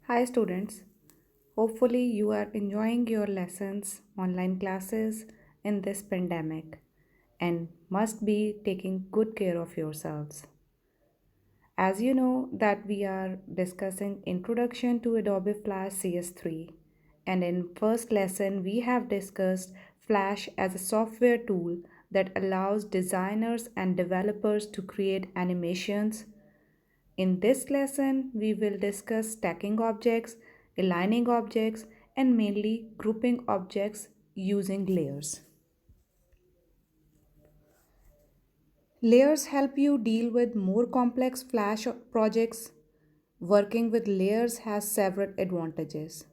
Hi, students. Hopefully, you are enjoying your lessons, online classes in this pandemic, and must be taking good care of yourselves. As you know that we are discussing Introduction to Adobe Flash CS3, and in first lesson we have discussed Flash as a software tool that allows designers and developers to create animations. In this lesson, we will discuss stacking objects, aligning objects, and mainly grouping objects using layers. Layers help you deal with more complex Flash projects. Working with layers has several advantages.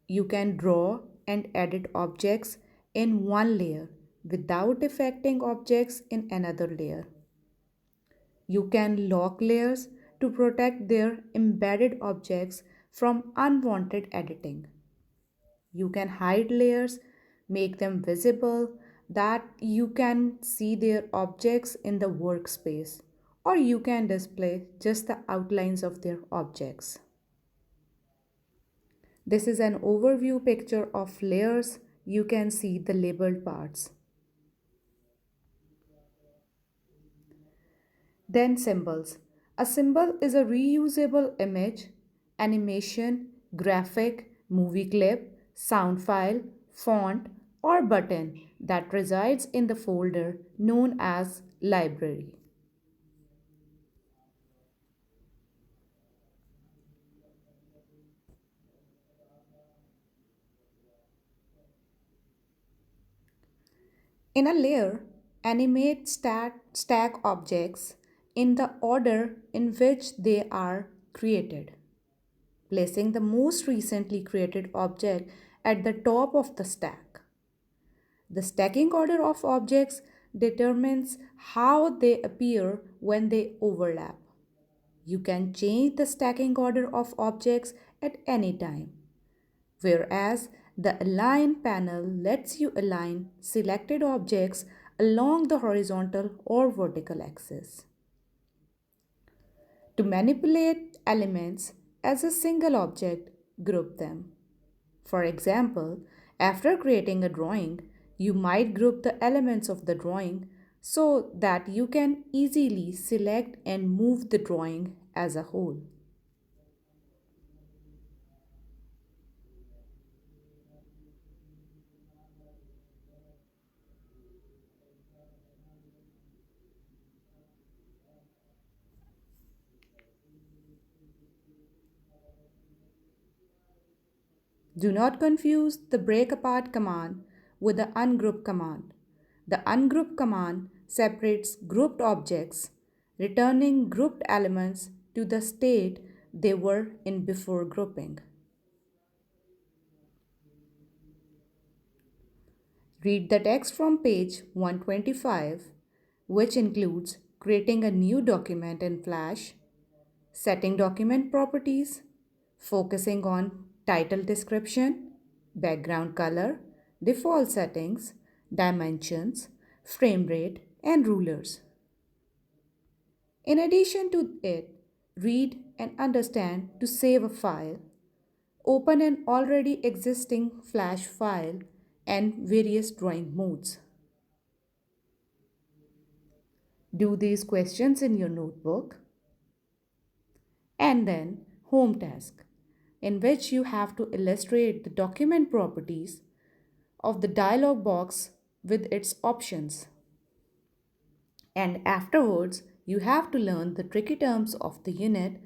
You can draw and edit objects in one layer without affecting objects in another layer. You can lock layers to protect their embedded objects from unwanted editing. You can hide layers, make them visible that you can see their objects in the workspace, or you can display just the outlines of their objects. This is an overview picture of layers. You can see the labeled parts. Then symbols. A symbol is a reusable image, animation, graphic, movie clip, sound file, font, or button that resides in the folder known as library. In a layer, animate stack objects in the order in which they are created, placing the most recently created object at the top of the stack. The stacking order of objects determines how they appear when they overlap. You can change the stacking order of objects at any time, whereas the Align panel lets you align selected objects along the horizontal or vertical axis. To manipulate elements as a single object, group them. For example, after creating a drawing, you might group the elements of the drawing so that you can easily select and move the drawing as a whole. Do not confuse the break apart command with the ungroup command. The ungroup command separates grouped objects, returning grouped elements to the state they were in before grouping. Read the text from page 125, which includes creating a new document in Flash, setting document properties, focusing on title description, background color, default settings, dimensions, frame rate, and rulers. In addition to it, read and understand to save a file, open an already existing Flash file, and various drawing modes. Do these questions in your notebook. And then home task, in which you have to illustrate the document properties of the dialog box with its options. And afterwards, you have to learn the tricky terms of the unit,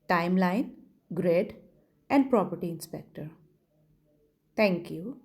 timeline, grid, and property inspector. Thank you.